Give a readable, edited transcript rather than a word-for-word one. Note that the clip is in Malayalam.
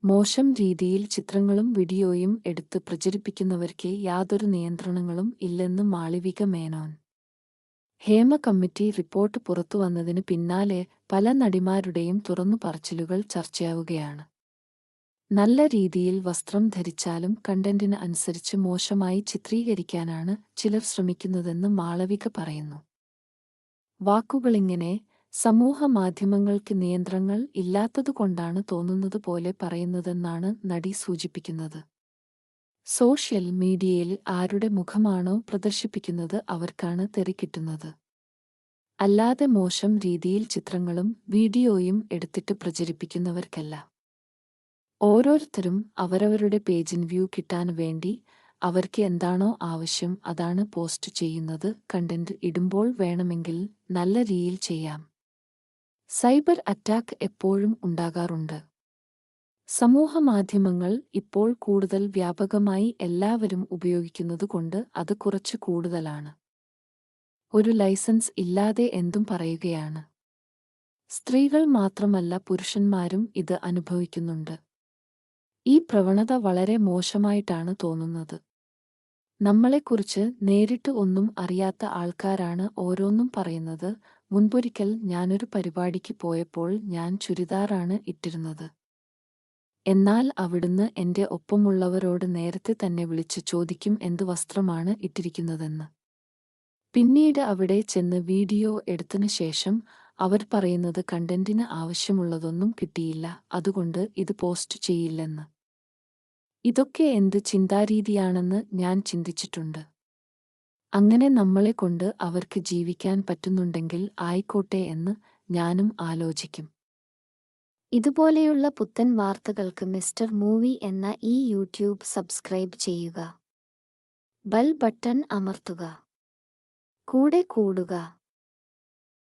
മോശം രീതിയിൽ ചിത്രങ്ങളും വീഡിയോയും എടുത്ത് പ്രചരിപ്പിക്കുന്നവർക്ക് യാതൊരു നിയന്ത്രണങ്ങളും ഇല്ലെന്ന് മാളവിക മേനോൻ. ഹേമ കമ്മിറ്റി റിപ്പോർട്ട് പുറത്തുവന്നതിന് പിന്നാലെ പല നടിമാരുടെയും തുറന്നുപറച്ചിലുകൾ ചർച്ചയാവുകയാണ്. നല്ല രീതിയിൽ വസ്ത്രം ധരിച്ചാലും കണ്ടന്റിന് അനുസരിച്ച് മോശമായി ചിത്രീകരിക്കാനാണ് ചിലർ ശ്രമിക്കുന്നതെന്ന് മാളവിക പറയുന്നു. വാക്കുകളിങ്ങനെ സമൂഹമാധ്യമങ്ങൾക്ക് നിയന്ത്രണങ്ങൾ ഇല്ലാത്തതുകൊണ്ടാണ് തോന്നുന്നത് പോലെ പറയുന്നതെന്നാണ് നടി സൂചിപ്പിക്കുന്നത്. സോഷ്യൽ മീഡിയയിൽ ആരുടെ മുഖമാണോ പ്രദർശിപ്പിക്കുന്നത് അവർക്കാണ് തെറി കിട്ടുന്നത്. അല്ലാതെ മോശം രീതിയിൽ ചിത്രങ്ങളും വീഡിയോയും എടുത്തിട്ട് പ്രചരിപ്പിക്കുന്നവർക്കല്ല. ഓരോരുത്തരും അവരവരുടെ പേജിന് വ്യൂ കിട്ടാൻ വേണ്ടി അവർക്ക് എന്താണോ ആവശ്യം അതാണ് പോസ്റ്റ് ചെയ്യുന്നത്. കണ്ടന്റ് ഇടുമ്പോൾ വേണമെങ്കിൽ നല്ല രീതിയിൽ ചെയ്യാം. സൈബർ അറ്റാക്ക് എപ്പോഴും ഉണ്ടാകാറുണ്ട്. സമൂഹമാധ്യമങ്ങൾ ഇപ്പോൾ കൂടുതൽ വ്യാപകമായി എല്ലാവരും ഉപയോഗിക്കുന്നതുകൊണ്ട് അത് കുറച്ച് കൂടുതലാണ്. ഒരു ലൈസൻസ് ഇല്ലാതെ എന്തും പറയുകയാണ്. സ്ത്രീകൾ മാത്രമല്ല പുരുഷന്മാരും ഇത് അനുഭവിക്കുന്നുണ്ട്. ഈ പ്രവണത വളരെ മോശമായിട്ടാണ് തോന്നുന്നത്. നമ്മളെക്കുറിച്ച് നേരിട്ട് ഒന്നും അറിയാത്ത ആൾക്കാരാണ് ഓരോന്നും പറയുന്നത്. മുൻപൊരിക്കൽ ഞാനൊരു പരിപാടിക്ക് പോയപ്പോൾ ഞാൻ ചുരിദാറാണ് ഇട്ടിരുന്നത്. എന്നാൽ അവിടുന്ന് എന്റെ ഒപ്പമുള്ളവരോട് നേരത്തെ തന്നെ വിളിച്ച് ചോദിക്കും എന്ത് വസ്ത്രമാണ് ഇട്ടിരിക്കുന്നതെന്ന്. പിന്നീട് അവിടെ ചെന്ന് വീഡിയോ എടുത്തതിനു ശേഷം അവർ പറയുന്നത് കണ്ടന്റിന് ആവശ്യമുള്ളതൊന്നും കിട്ടിയില്ല, അതുകൊണ്ട് ഇത് പോസ്റ്റ് ചെയ്യില്ലെന്ന്. ഇതൊക്കെ എന്ത് ചിന്താരീതിയാണെന്ന് ഞാൻ ചിന്തിച്ചിട്ടുണ്ട്. അങ്ങനെ നമ്മളെക്കൊണ്ട് അവർക്ക് ജീവിക്കാൻ പറ്റുന്നുണ്ടെങ്കിൽ ആയിക്കോട്ടെ എന്ന് ഞാനും ആലോചിക്കും. ഇതുപോലെയുള്ള പുത്തൻ വാർത്തകൾക്ക് മിസ്റ്റർ മൂവി എന്ന ഈ യൂട്യൂബ് സബ്സ്ക്രൈബ് ചെയ്യുക. ബെൽ ബട്ടൺ അമർത്തുക. കൂടെ കൂടുക.